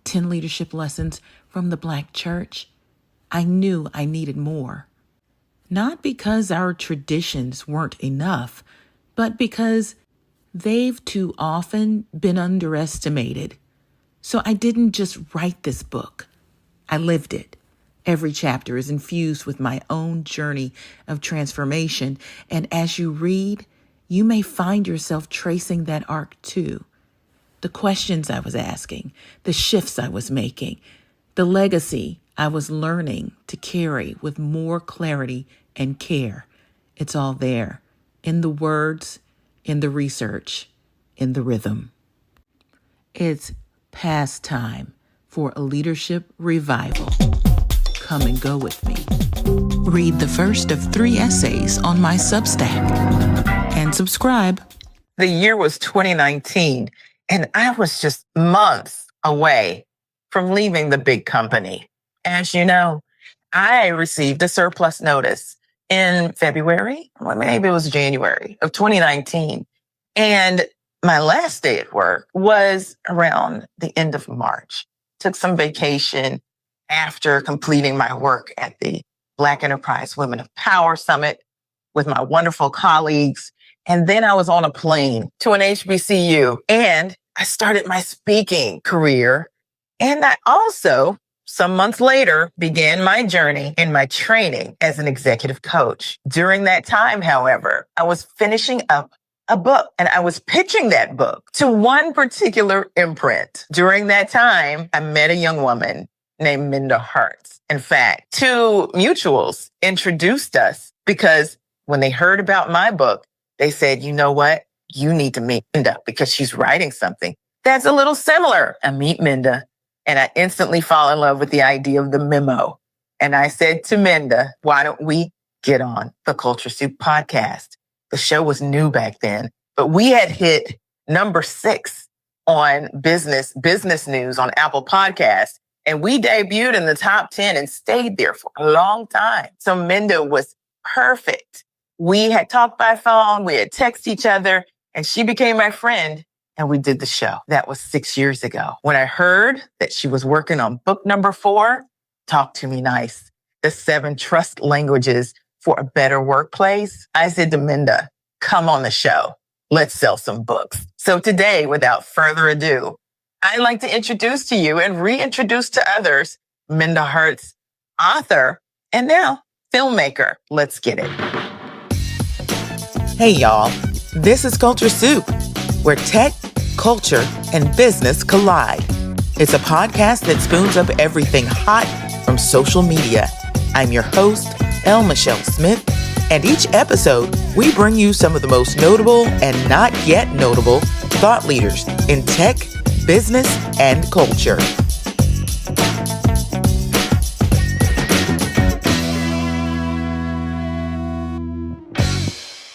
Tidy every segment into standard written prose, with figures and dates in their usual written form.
10 leadership lessons from the Black church, I knew I needed more. Not because our traditions weren't enough, but because they've too often been underestimated. So I didn't just write this book. I lived it. Every chapter is infused with my own journey of transformation. And as you read, you may find yourself tracing that arc too. The questions I was asking, the shifts I was making, the legacy I was learning to carry with more clarity and care. It's all there, in the words, in the research, in the rhythm. It's past time for a leadership revival. Come and go with me. Read the first of 3 essays on my Substack and subscribe. The year was 2019, and I was just months away from leaving the big company. As you know, I received a surplus notice in February, or maybe it was January of 2019. And my last day at work was around the end of March. Took some vacation after completing my work at the Black Enterprise Women of Power Summit with my wonderful colleagues. And then I was on a plane to an HBCU and I started my speaking career. And I also, some months later, began my journey in my training as an executive coach. During that time, however, I was finishing up a book and I was pitching that book to one particular imprint. During that time, I met a young woman named Minda Harts. In fact, 2 mutuals introduced us because when they heard about my book, they said, you know what? You need to meet Minda because she's writing something that's a little similar. I meet Minda and I instantly fall in love with the idea of the memo. And I said to Minda, why don't we get on the Culture Soup podcast? The show was new back then, but we had hit number 6 on business news on Apple Podcasts. And we debuted in the top 10 and stayed there for a long time. So Minda was perfect. We had talked by phone, we had texted each other, and she became my friend. And we did the show. That was 6 years ago. When I heard that she was working on book number 4, Talk to Me Nice, the 7 trust languages for a better workplace, I said to Minda, come on the show. Let's sell some books. So today, without further ado, I'd like to introduce to you and reintroduce to others Minda Harts, author, and now filmmaker. Let's get it. Hey, y'all. This is Culture Soup, where tech, culture, and business collide. It's a podcast that spoons up everything hot from social media. I'm your host, L. Michelle Smith, and each episode, we bring you some of the most notable and not yet notable thought leaders in tech, business, and culture.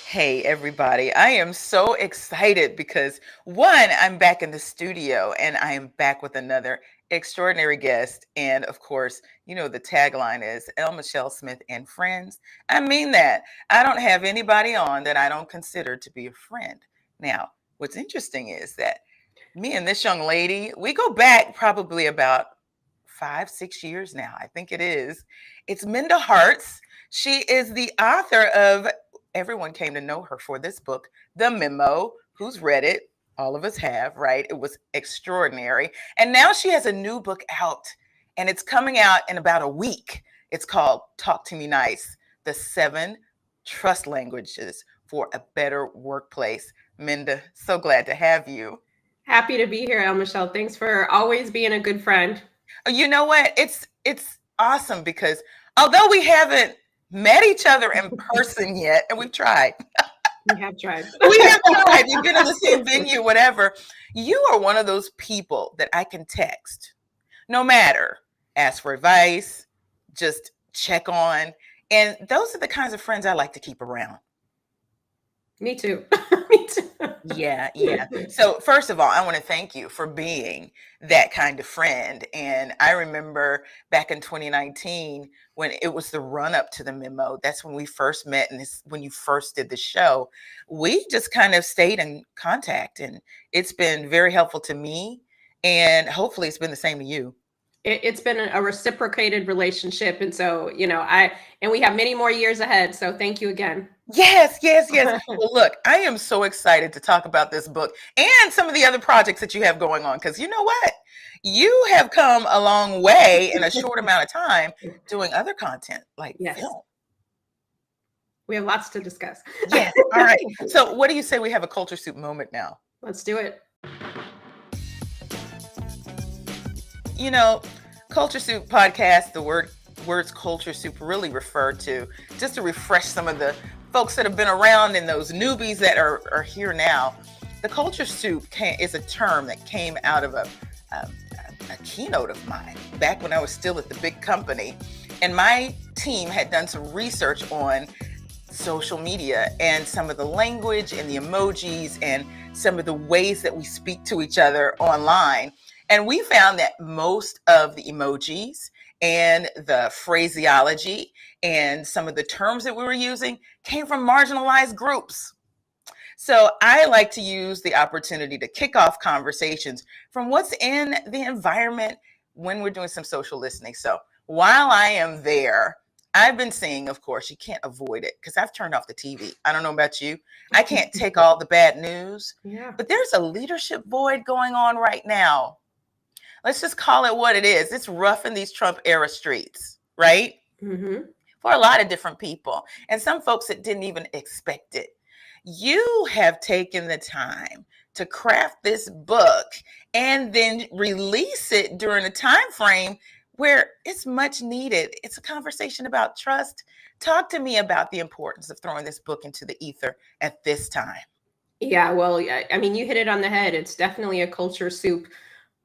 Hey, everybody. I am so excited because, one, I'm back in the studio and I am back with another extraordinary guest. And of course, you know, the tagline is L. Michelle Smith and Friends. I mean that. I don't have anybody on that I don't consider to be a friend. Now, what's interesting is that me and this young lady, we go back probably about 5-6 years now. I think it is. It's Minda Harts. She is the author of, everyone came to know her for this book, The Memo. Who's read it? All of us have, right? It was extraordinary. And now she has a new book out and it's coming out in about a week. It's called Talk to Me Nice, the 7 trust languages for a better workplace. Minda, so glad to have you. Happy to be here, El Michelle. Thanks for always being a good friend. You know what? It's awesome because although we haven't met each other in person yet, and we've tried. We have tried. We have tried. You've been in the same venue, whatever. You are one of those people that I can text, no matter, ask for advice, just check on. And those are the kinds of friends I like to keep around. Me too. Me too. Yeah. So first of all, I want to thank you for being that kind of friend. And I remember back in 2019 when it was the run up to the memo. That's when we first met, and when you first did the show. We just kind of stayed in contact, and it's been very helpful to me. And hopefully it's been the same to you. It's been a reciprocated relationship. And so, and we have many more years ahead. So thank you again. Yes, yes, yes. Well, look, I am so excited to talk about this book and some of the other projects that you have going on, because you know what? You have come a long way in a short amount of time doing other content like Yes. film. We have lots to discuss. Yes. All right. So what do you say we have a Culture Soup moment now? Let's do it. You know, Culture Soup podcast, the words Culture Soup really refer to, just to refresh some of the folks that have been around and those newbies that are here now. The Culture Soup is a term that came out of a keynote of mine back when I was still at the big company. And my team had done some research on social media and some of the language and the emojis and some of the ways that we speak to each other online. And we found that most of the emojis and the phraseology and some of the terms that we were using came from marginalized groups. So I like to use the opportunity to kick off conversations from what's in the environment when we're doing some social listening. So while I am there, I've been seeing, of course, you can't avoid it because I've turned off the TV. I don't know about you. I can't take all the bad news, but there's a leadership void going on right now. Let's just call it what it is. It's rough in these Trump era streets, right? Mm-hmm. For a lot of different people and some folks that didn't even expect it. You have taken the time to craft this book and then release it during a time frame where it's much needed. It's a conversation about trust. Talk to me about the importance of throwing this book into the ether at this time. Yeah, well, I mean, you hit it on the head. It's definitely a culture soup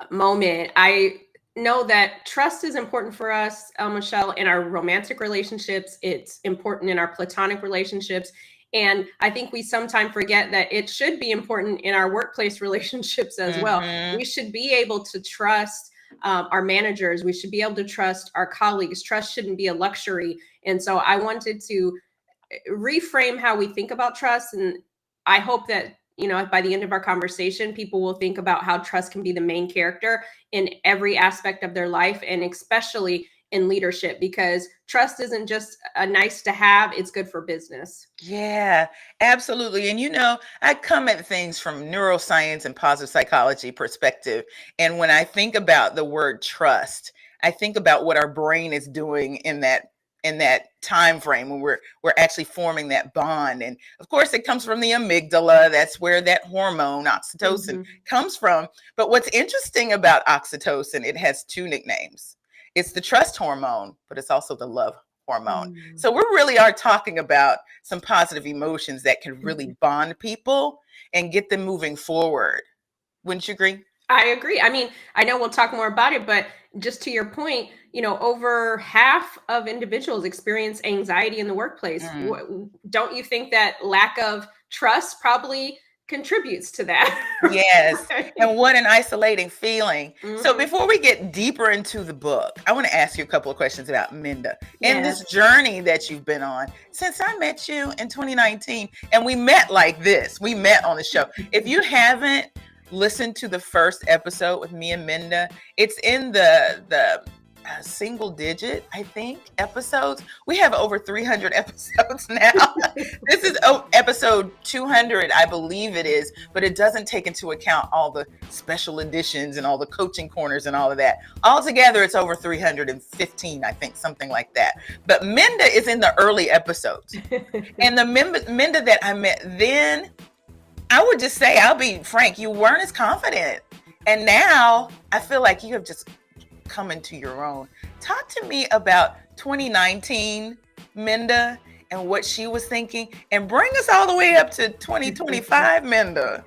moment. I know that trust is important for us, Michelle, in our romantic relationships. It's important in our platonic relationships. And I think we sometimes forget that it should be important in our workplace relationships as well. We should be able to trust our managers. We should be able to trust our colleagues. Trust shouldn't be a luxury. And so I wanted to reframe how we think about trust. And I hope that, by the end of our conversation, people will think about how trust can be the main character in every aspect of their life, and especially in leadership, because trust isn't just a nice to have, it's good for business. Yeah, absolutely. And I come at things from neuroscience and positive psychology perspective. And when I think about the word trust, I think about what our brain is doing in that time frame when we're actually forming that bond. And of course it comes from the amygdala. That's where that hormone oxytocin comes from. But what's interesting about oxytocin, it has two nicknames. It's the trust hormone, but it's also the love hormone. So we really are talking about some positive emotions that can really bond people and get them moving forward. Wouldn't you agree? I agree. I mean, I know we'll talk more about it, but just to your point, over half of individuals experience anxiety in the workplace. Don't you think that lack of trust probably contributes to that? Yes. And what an isolating feeling. So before we get deeper into the book, I want to ask you a couple of questions about Minda and this journey that you've been on since I met you in 2019. And we met like this. We met on the show. If you haven't listened to the first episode with me and Minda, it's in the single digit, I think, episodes. We have over 300 episodes now. This is episode 200, I believe it is, but it doesn't take into account all the special editions and all the coaching corners and all of that. Altogether, it's over 315, I think, something like that. But Minda is in the early episodes. And the Minda that I met then, I would just say, I'll be frank, you weren't as confident. And now I feel like you have just come into your own. Talk to me about 2019 Minda and what she was thinking, and bring us all the way up to 2025 Minda.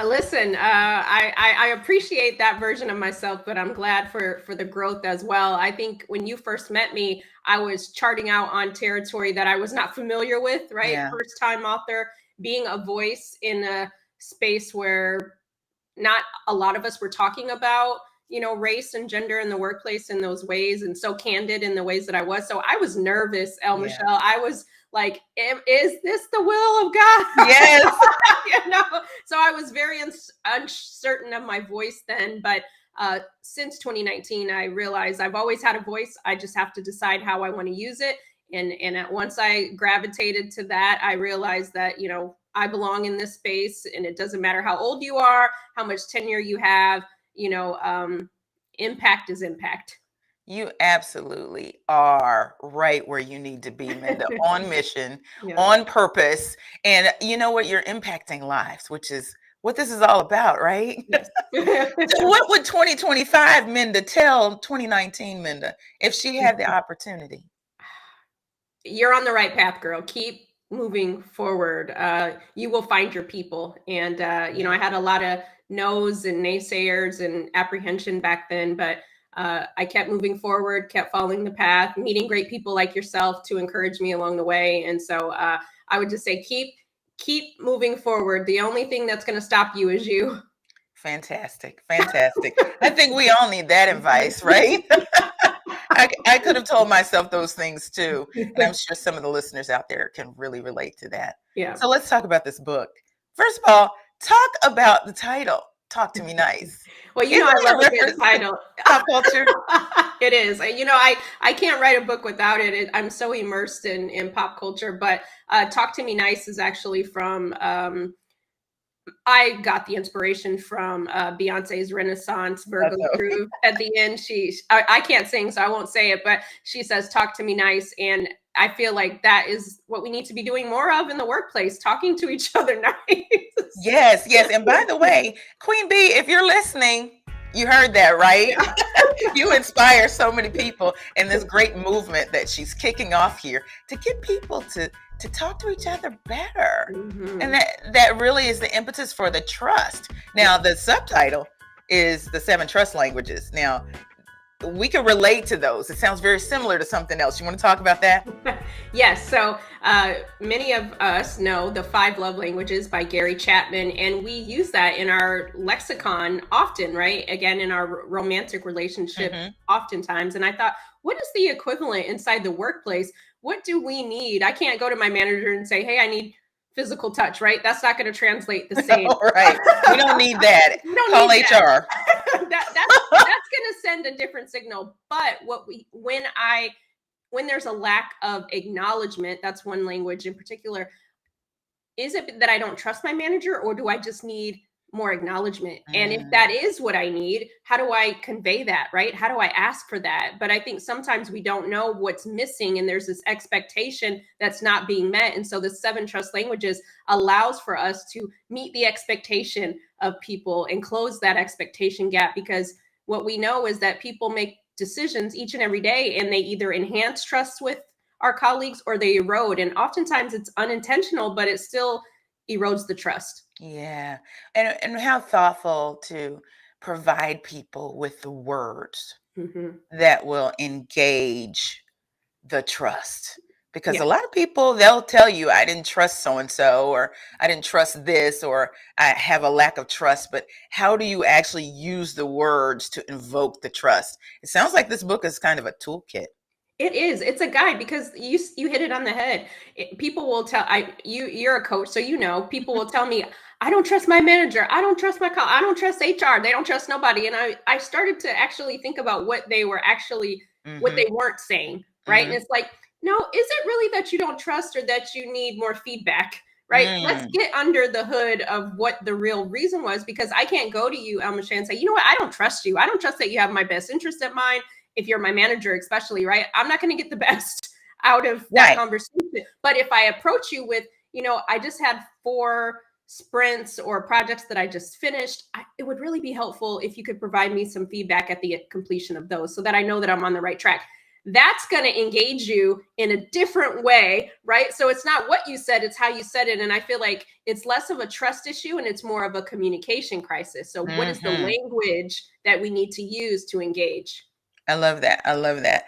Listen, I appreciate that version of myself, but I'm glad for the growth as well. I think when you first met me, I was charting out on territory that I was not familiar with, right? Yeah. First time author, being a voice in a space where not a lot of us were talking about, race and gender in the workplace in those ways, and so candid in the ways that I was. So I was nervous, Michelle. I was like, is this the will of God? Yes. So I was very uncertain of my voice then, but since 2019, I realized I've always had a voice. I just have to decide how I want to use it. And once I gravitated to that, I realized that, you know, I belong in this space, and it doesn't matter how old you are, how much tenure you have, you know, impact is impact. You absolutely are right where you need to be, Minda, on mission, Yeah. on purpose. And you know what? You're impacting lives, which is what this is all about, right? Yes. So what would 2025 Minda tell 2019 Minda if she had the opportunity? You're on the right path, girl. Keep moving forward. You will find your people. And, you know, I had a lot of no's and naysayers and apprehension back then, but I kept moving forward, kept following the path, meeting great people like yourself to encourage me along the way. And so I would just say, keep moving forward. The only thing that's going to stop you is you. Fantastic. Fantastic. I think we all need that advice, right? I could have told myself those things too. And I'm sure some of the listeners out there can really relate to that. Yeah. So let's talk about this book. First of all, talk about the title. Talk to Me Nice. Well, you know, I love a good title. Pop culture. It is. You know, I can't write a book without it. I'm so immersed in pop culture. But Talk to Me Nice is actually from, I got the inspiration from Beyonce's Renaissance Virgo Groove. At the end, I can't sing, so I won't say it, but she says, "Talk to me nice." And I feel like that is what we need to be doing more of in the workplace, talking to each other nice. Yes, yes. And by the way, Queen Bee, if you're listening, you heard that, right? You inspire so many people in this great movement that she's kicking off here to get people to talk to each other better. Mm-hmm. And that really is the impetus for the trust. Now, the subtitle is the 7 trust languages. Now, we can relate to those. It sounds very similar to something else. You want to talk about that? Yes. So many of us know the 5 love languages by Gary Chapman, and we use that in our lexicon often, right? Again, in our romantic relationship, oftentimes. And I thought, what is the equivalent inside the workplace? What do we need? I can't go to my manager and say, hey, I need physical touch, right? That's not going to translate the same. Right. We don't need that. Call HR. That's going to send a different signal. But when there's a lack of acknowledgement, that's one language in particular. Is it that I don't trust my manager, or do I just need more acknowledgement? And if that is what I need, how do I convey that, right? How do I ask for that? But I think sometimes we don't know what's missing, and there's this expectation that's not being met. And so the 7 trust languages allows for us to meet the expectation of people and close that expectation gap, because what we know is that people make decisions each and every day, and they either enhance trust with our colleagues or they erode. And oftentimes it's unintentional, but it still erodes the trust. Yeah. And how thoughtful to provide people with the words that will engage the trust. Because a lot of people, they'll tell you, I didn't trust so-and-so, or I didn't trust this, or I have a lack of trust. But how do you actually use the words to invoke the trust? It sounds like this book is kind of a toolkit. It is. It's a guide, because you hit it on the head. People will tell you're a coach, so you know, people will tell me, I don't trust my manager. I don't trust I don't trust HR. They don't trust nobody. And I started to actually think about what they were actually, what they weren't saying. Right. And it's like, no, is it really that you don't trust, or that you need more feedback? Right. Let's get under the hood of what the real reason was, because I can't go to you, Elma Shea, and say, you know what? I don't trust you. I don't trust that you have my best interest at mind. If you're my manager, especially, right? I'm not going to get the best out of that conversation. But if I approach you with, you know, I just had 4 sprints or projects that I just finished, it would really be helpful if you could provide me some feedback at the completion of those, so that I know that I'm on the right track. That's going to engage you in a different way, right? So it's not what you said, it's how you said it. And I feel like it's less of a trust issue, and it's more of a communication crisis. So what is the language that we need to use to engage? I love that. I love that.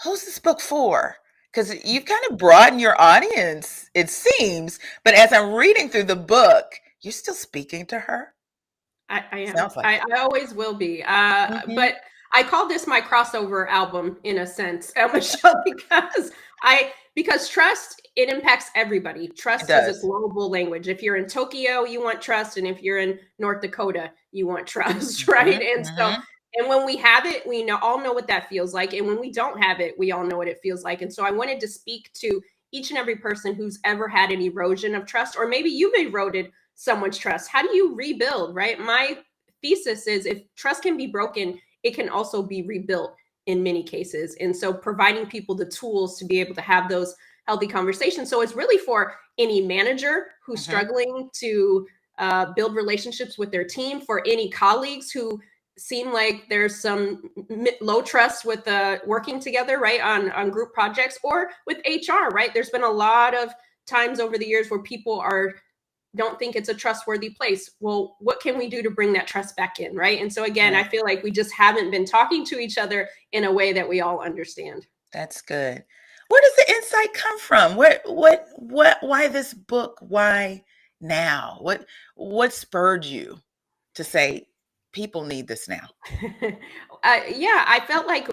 Who's this book for? Because you've kind of broadened your audience, it seems. But as I'm reading through the book, you're still speaking to her. I am. Like I always will be. But I call this my crossover album, in a sense, Michelle, because Because trust, it impacts everybody. It Trust is a does. global language. If you're in Tokyo, you want trust, and if you're in North Dakota, you want trust, right? And so, Mm-hmm. and when we have it, we all know what that feels like, and when we don't have it, we all know what it feels like. And so, I wanted to speak to each and every person who's ever had an erosion of trust, or maybe you've eroded someone's trust. How do you rebuild, right? My thesis is if trust can be broken, it can also be rebuilt in many cases. And so providing people the tools to be able to have those healthy conversations. So it's really for any manager who's Mm-hmm. struggling to build relationships with their team, for any colleagues who seem like there's some low trust with working together, right, on group projects, or with HR, right? There's been a lot of times over the years where people don't think it's a trustworthy place. Well, what can we do to bring that trust back in, right? And so again, Right. I feel like we just haven't been talking to each other in a way that we all understand. That's good. Where does the insight come from? Why this book? Why now? What spurred you to say people need this now? Yeah, I felt like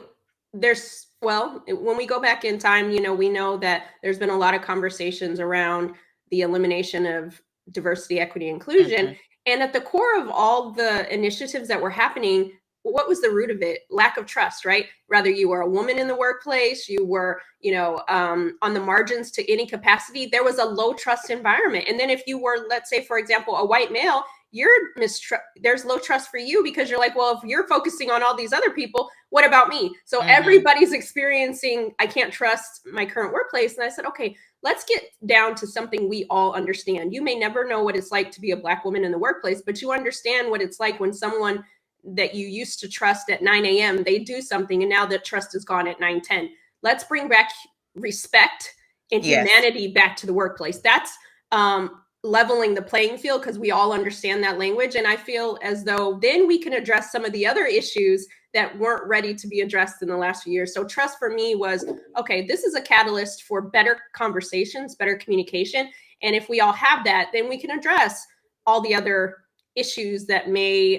when we go back in time, we know that there's been a lot of conversations around the elimination of diversity, equity, inclusion. Mm-hmm. And at the core of all the initiatives that were happening, what was the root of it? Lack of trust, right? Whether you were a woman in the workplace, you were, on the margins to any capacity, there was a low trust environment. And then if you were, let's say, for example, a white male, there's low trust for you, because you're like, well, if you're focusing on all these other people, what about me? So everybody's experiencing, I can't trust my current workplace. And I said, okay, let's get down to something we all understand. You may never know what it's like to be a Black woman in the workplace, but you understand what it's like when someone that you used to trust at 9 a.m., they do something, and now that trust is gone at 9:10. Let's bring back respect and humanity back to the workplace. That's leveling the playing field, because we all understand that language. And I feel as though then we can address some of the other issues that weren't ready to be addressed in the last few years. So trust for me was, okay, this is a catalyst for better conversations, better communication. And if we all have that, then we can address all the other issues that may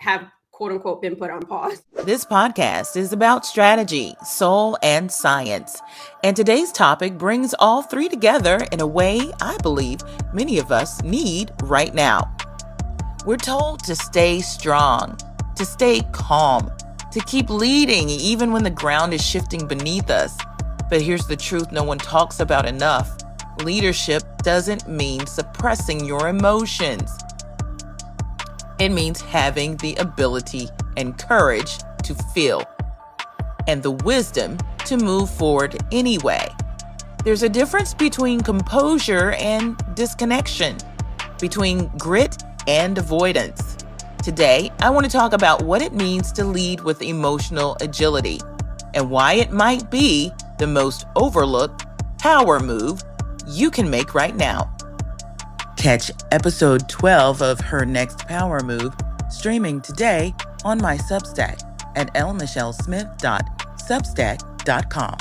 have, quote unquote, been put on pause. This podcast is about strategy, soul, and science. And today's topic brings all three together in a way I believe many of us need right now. We're told to stay strong, to stay calm, to keep leading even when the ground is shifting beneath us. But here's the truth no one talks about enough. Leadership doesn't mean suppressing your emotions. It means having the ability and courage to feel, and the wisdom to move forward anyway. There's a difference between composure and disconnection, between grit and avoidance. Today, I want to talk about what it means to lead with emotional agility, and why it might be the most overlooked power move you can make right now. Catch episode 12 of Her Next Power Move streaming today on my Substack at lmichellesmith.substack.com.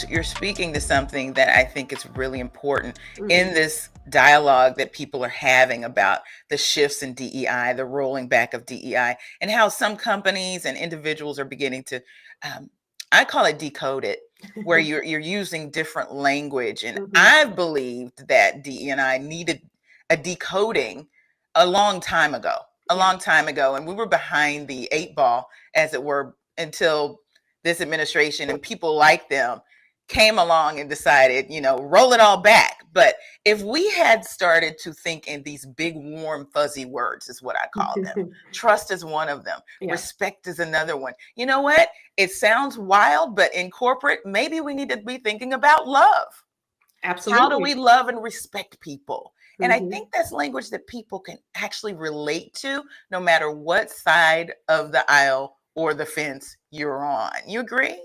You're speaking to something that I think is really important in this dialogue that people are having about the shifts in DEI, the rolling back of DEI, and how some companies and individuals are beginning to, I call it decode it, where you're using different language. And I've believed that DEI needed a decoding a long time ago, and we were behind the 8 ball, as it were, until this administration and people like them came along and decided, roll it all back. But if we had started to think in these big, warm, fuzzy words, is what I call them. Trust is one of them. Yeah. Respect is another one. You know what? It sounds wild, but in corporate, maybe we need to be thinking about love. Absolutely. How do we love and respect people? And I think that's language that people can actually relate to, no matter what side of the aisle or the fence you're on. You agree?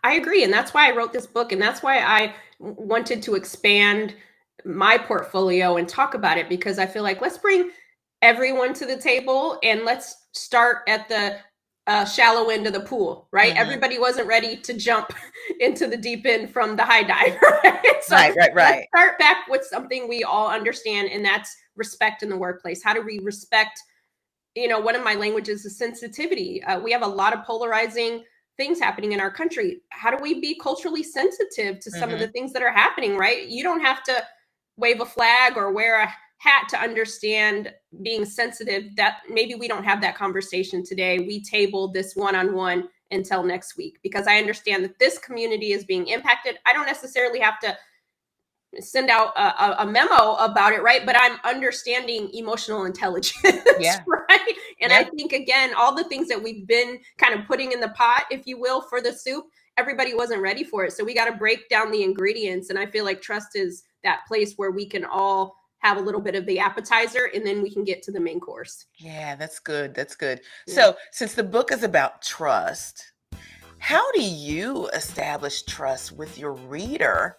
I agree. And that's why I wrote this book. And that's why I wanted to expand my portfolio and talk about it, because I feel like let's bring everyone to the table and let's start at the shallow end of the pool, right? Everybody wasn't ready to jump into the deep end from the high dive, right? So right. Let's start back with something we all understand, and that's respect in the workplace. How do we respect? One of my languages is sensitivity. We have a lot of polarizing things happening in our country. How do we be culturally sensitive to some of the things that are happening, right? You don't have to wave a flag or wear a hat to understand being sensitive. That maybe we don't have that conversation today. We table this one-on-one until next week, because I understand that this community is being impacted. I don't necessarily have to send out a memo about it, right? But I'm understanding emotional intelligence, Yeah. right? And Yeah. I think, again, all the things that we've been kind of putting in the pot, if you will, for the soup, everybody wasn't ready for it. So we got to break down the ingredients. And I feel like trust is that place where we can all have a little bit of the appetizer, and then we can get to the main course. Yeah, that's good. That's good. Yeah. So, since the book is about trust, how do you establish trust with your reader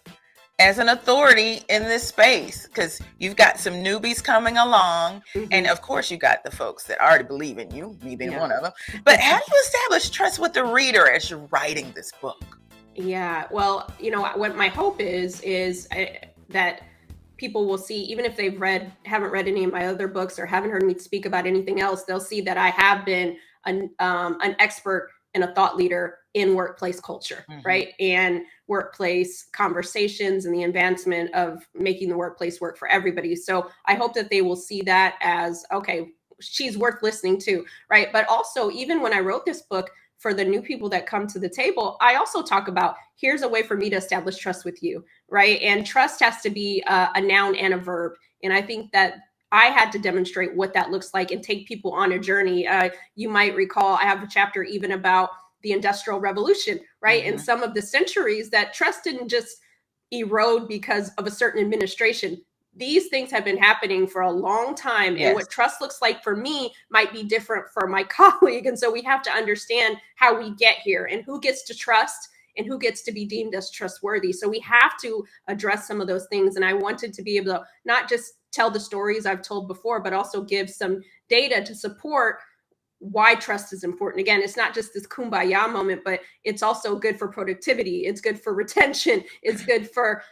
as an authority in this space? Because you've got some newbies coming along, and of course you got the folks that already believe in you, me being one of them. But how do you establish trust with the reader as you're writing this book? Yeah, well, what my hope is that people will see, even if haven't read any of my other books or haven't heard me speak about anything else, they'll see that I have been an expert and a thought leader in workplace culture, right? And workplace conversations and the advancement of making the workplace work for everybody. So I hope that they will see that as, okay, she's worth listening to, right? But also, even when I wrote this book, for the new people that come to the table, I also talk about, here's a way for me to establish trust with you, right? And trust has to be a noun and a verb. And I think that I had to demonstrate what that looks like and take people on a journey. You might recall, I have a chapter even about the Industrial Revolution, right? And some of the centuries that trust didn't just erode because of a certain administration. These things have been happening for a long time. And what trust looks like for me might be different for my colleague. And so we have to understand how we get here and who gets to trust and who gets to be deemed as trustworthy. So we have to address some of those things. And I wanted to be able to not just tell the stories I've told before, but also give some data to support why trust is important. Again, it's not just this kumbaya moment, but it's also good for productivity. It's good for retention. It's good for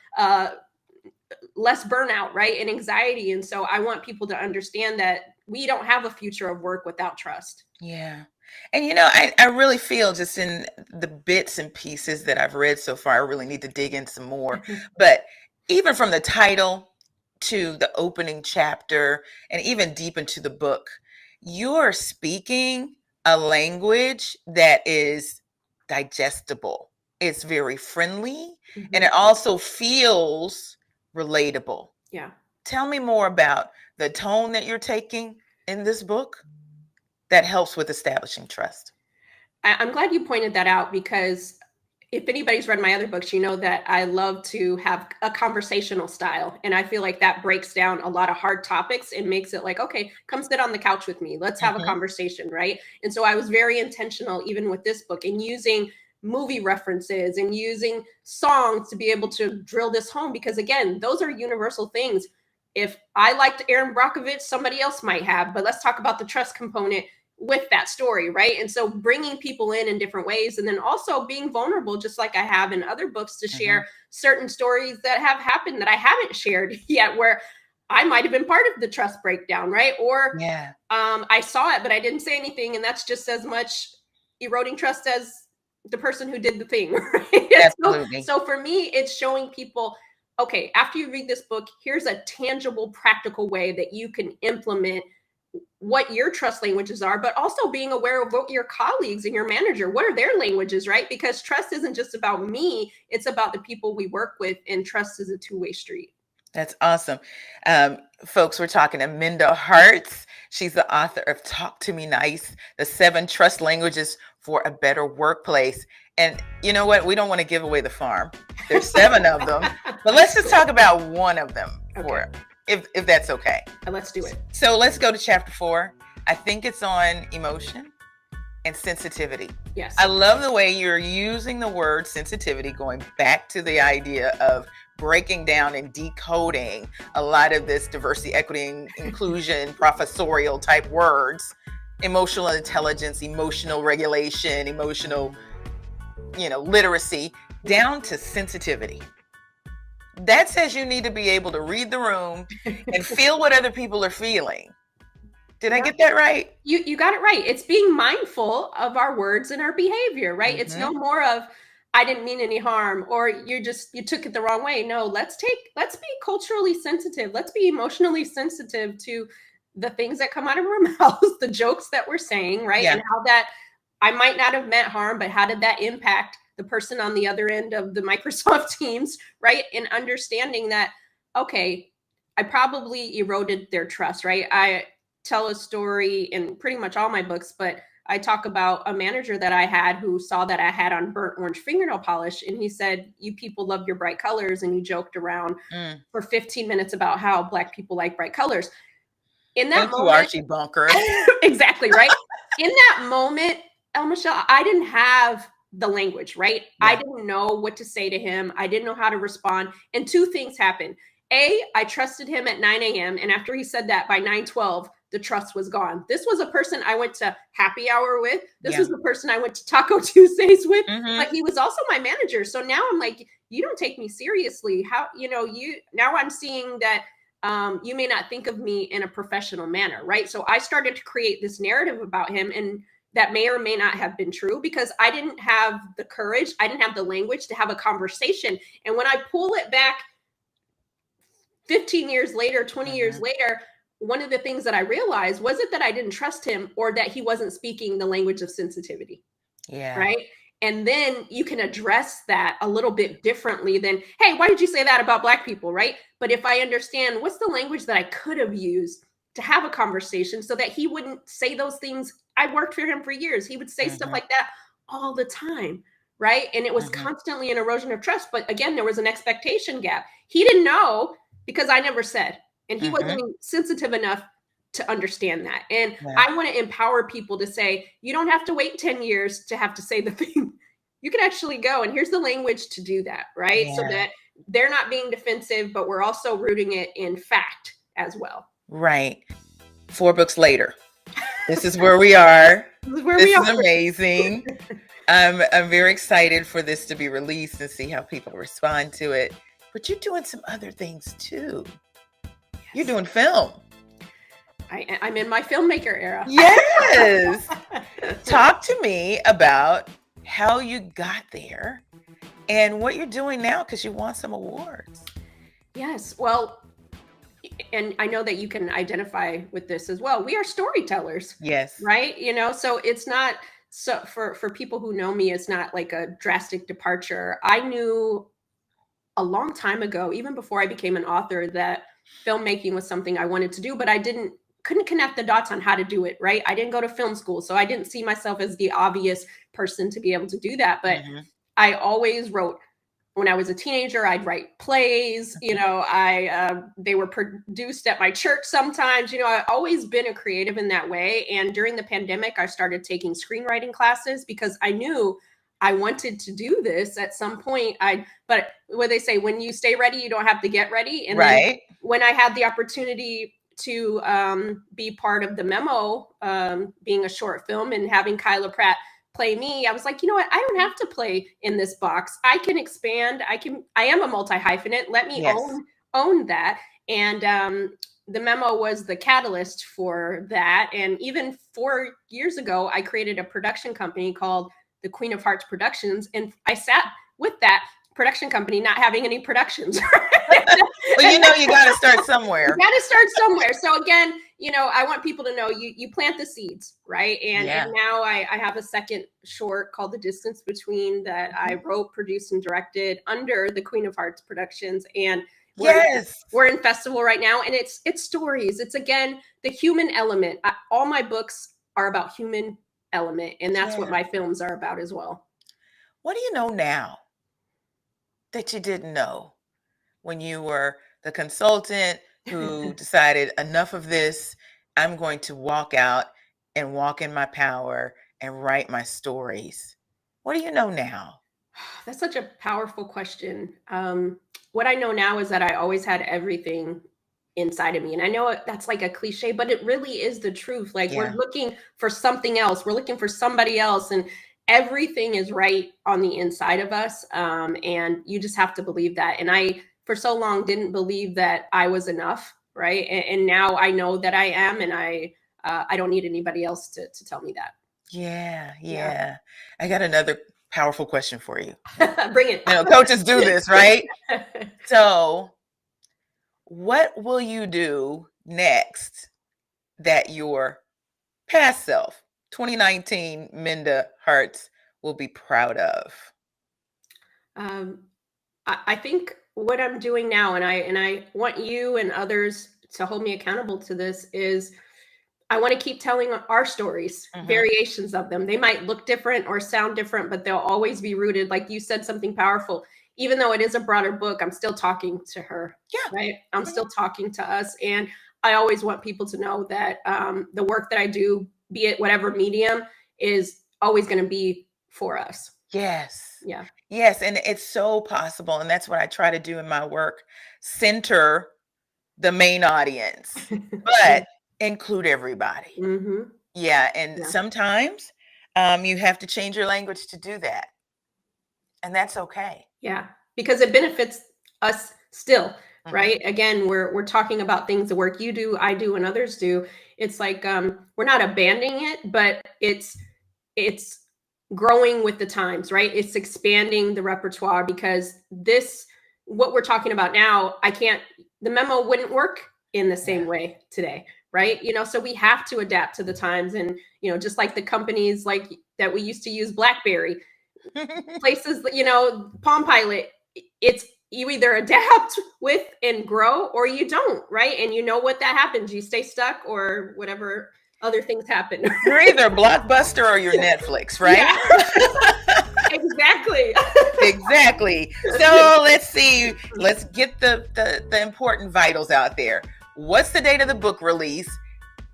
less burnout, right? And anxiety. And so I want people to understand that we don't have a future of work without trust. Yeah. And I really feel, just in the bits and pieces that I've read so far, I really need to dig in some more. But even from the title to the opening chapter and even deep into the book, you're speaking a language that is digestible. It's very friendly, and it also feels relatable. Yeah. Tell me more about the tone that you're taking in this book that helps with establishing trust. I'm glad you pointed that out, because if anybody's read my other books, you know that I love to have a conversational style. And I feel like that breaks down a lot of hard topics and makes it like, okay, come sit on the couch with me. Let's have a conversation, right? And so I was very intentional, even with this book, in using movie references and using songs to be able to drill this home, because again, those are universal things. If I liked Aaron Brockovich, somebody else might have, but let's talk about the trust component with that story, right? And so bringing people in different ways, and then also being vulnerable, just like I have in other books, to share certain stories that have happened that I haven't shared yet, where I might have been part of the trust breakdown, right? Or I saw it, but I didn't say anything, and that's just as much eroding trust as the person who did the thing, right? Absolutely. So for me, it's showing people, okay, after you read this book, here's a tangible, practical way that you can implement what your trust languages are, but also being aware of what your colleagues and your manager, what are their languages, right? Because trust isn't just about me, it's about the people we work with, and trust is a two-way street. That's awesome. Folks, we're talking to Minda Harts. She's the author of Talk to Me Nice, the 7 Trust Languages for a Better Workplace. And you know what? We don't want to give away the farm. There's 7 of them, but let's just talk about one of them if that's okay. Let's do it. So let's go to chapter 4. I think it's on emotion and sensitivity. Yes. I love the way you're using the word sensitivity, going back to the idea of breaking down and decoding a lot of this diversity, equity, and inclusion, professorial type words, emotional intelligence, emotional regulation, emotional, literacy, down to sensitivity. That says you need to be able to read the room and feel what other people are feeling. Did I get that right? You got it right. It's being mindful of our words and our behavior, right? It's no more of I didn't mean any harm, or you took it the wrong way. No, let's be culturally sensitive. Let's be emotionally sensitive to the things that come out of our mouths, the jokes that we're saying, right? Yeah. And how that I might not have meant harm, but how did that impact the person on the other end of the Microsoft Teams, right? And understanding that, okay, I probably eroded their trust, right? I tell a story in pretty much all my books, but I talk about a manager that I had who saw that I had on burnt orange fingernail polish. And he said, you people love your bright colors. And he joked around for 15 minutes about how Black people like bright colors. In that moment, Archie Bunker. Exactly, right? In that moment, Michelle, I didn't have the language, right? Yeah. I didn't know what to say to him. I didn't know how to respond. And two things happened. A, I trusted him at 9 a.m. And after he said that, by 9:12, the trust was gone. This was a person I went to happy hour with. This was the person I went to Taco Tuesdays with. But he was also my manager. So now I'm like, you don't take me seriously. How, now I'm seeing that you may not think of me in a professional manner, right? So I started to create this narrative about him, and that may or may not have been true because I didn't have the courage, I didn't have the language to have a conversation. And when I pull it back 15 years later, 20 years later, one of the things that I realized was it that I didn't trust him or that he wasn't speaking the language of sensitivity. Yeah. Right. And then you can address that a little bit differently than, hey, why did you say that about Black people? Right. But if I understand what's the language that I could have used to have a conversation so that he wouldn't say those things. I worked for him for years. He would say stuff like that all the time. Right. And it was constantly an erosion of trust. But again, there was an expectation gap. He didn't know because I never said, and he wasn't sensitive enough to understand that. And I want to empower people to say, you don't have to wait 10 years to have to say the thing. You can actually go, and here's the language to do that, right? So that they're not being defensive, but we're also rooting it in fact as well. Right. 4 books later. This is where we are. This is amazing. I'm very excited for this to be released and see how people respond to it. But you're doing some other things too. Yes. You're doing film. I'm in my filmmaker era. Yes. Talk to me about how you got there and what you're doing now, because you won some awards. Yes. Well, and I know that you can identify with this as well. We are storytellers. Yes. Right. So it's not, so for people who know me, it's not like a drastic departure. I knew a long time ago, even before I became an author, that filmmaking was something I wanted to do, but I couldn't connect the dots on how to do it, right? I didn't go to film school, so I didn't see myself as the obvious person to be able to do that. But I always wrote. When I was a teenager, I'd write plays. They were produced at my church sometimes. I've always been a creative in that way. And during the pandemic, I started taking screenwriting classes because I knew I wanted to do this at some point. But what they say, when you stay ready, you don't have to get ready. And then when I had the opportunity to be part of the Memo, being a short film and having Kyla Pratt play me, I was like, you know what? I don't have to play in this box. I can expand. I am a multi-hyphenate. Let me own that. And the Memo was the catalyst for that. And even 4 years ago, I created a production company called the Queen of Hearts Productions. And I sat with that production company not having any productions. Well, you got to start somewhere. You got to start somewhere. So again, I want people to know you plant the seeds, right? And now I have a second short called The Distance Between that I wrote, produced, and directed under the Queen of Hearts Productions. And we're in festival right now, and it's stories. It's again the human element. All my books are about human element, and that's what my films are about as well. What do you know now that you didn't know when you were the consultant who decided enough of this, I'm going to walk out and walk in my power and write my stories? What do you know now? That's such a powerful question. What I know now is that I always had everything inside of me. And I know that's like a cliche, but it really is the truth. Like we're looking for something else. We're looking for somebody else. And everything is right on the inside of us. And you just have to believe that. And I, for so long, didn't believe that I was enough. Right. And now I know that I am. And I I don't need anybody else to tell me that. Yeah. I got another powerful question for you. Bring it. Coaches do this, right? So what will you do next that your past self, 2019 Minda Harts, will be proud of? I think what I'm doing now, and I want you and others to hold me accountable to this, is I want to keep telling our stories, variations of them. They might look different or sound different, but they'll always be rooted. Like you said, something powerful. Even though it is a broader book, I'm still talking to her. Yeah. Right. I'm still talking to us. And I always want people to know that the work that I do, be it whatever medium, is always going to be for us. Yes. Yeah. Yes. And it's so possible. And that's what I try to do in my work. Center the main audience, but include everybody. Yeah. And sometimes you have to change your language to do that. And that's okay. Yeah. Because it benefits us still. Right. Again, we're talking about things, the work you do, I do, and others do. It's like we're not abandoning it, but it's growing with the times, right? It's expanding the repertoire, because what we're talking about now, the memo wouldn't work in the same way today, right? So we have to adapt to the times, and, just like the companies like that we used to use, BlackBerry, places, Palm Pilot, you either adapt with and grow, or you don't, right? And what that happens, you stay stuck, or whatever other things happen. You're either Blockbuster or you're Netflix, right? Yeah. Exactly. Exactly. So let's see. Let's get the important vitals out there. What's the date of the book release?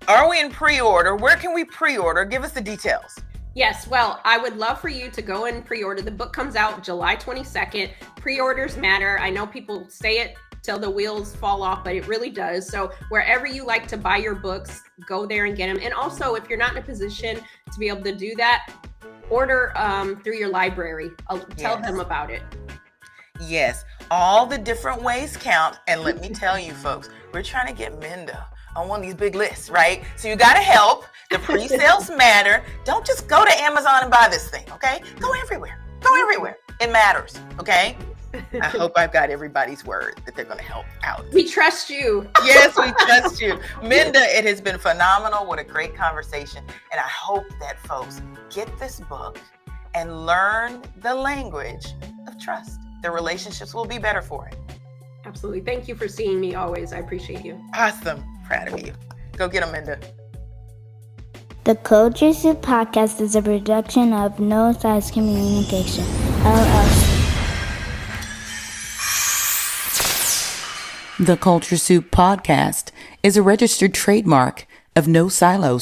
Are we in pre-order? Where can we pre-order? Give us the details. Yes. Well, I would love for you to go and pre-order. The book comes out July 22nd. Pre-orders matter. I know people say it till the wheels fall off, but it really does. So wherever you like to buy your books, go there and get them. And also, if you're not in a position to be able to do that, order through your library. Tell them about it. Yes. All the different ways count. And let me tell you, folks, we're trying to get Minda on one of these big lists, right? So you got to help. The pre-sales matter. Don't just go to Amazon and buy this thing, okay? Go everywhere. It matters, okay? I hope I've got everybody's word that they're going to help out. We trust you. Yes, we trust you. Minda, it has been phenomenal. What a great conversation. And I hope that folks get this book and learn the language of trust. Their relationships will be better for it. Absolutely. Thank you for seeing me always. I appreciate you. Awesome. Proud of you. Go get them, Minda. The Culture Soup Podcast is a production of Neuroscience Communication, LLC. The Culture Soup Podcast is a registered trademark of No Silos.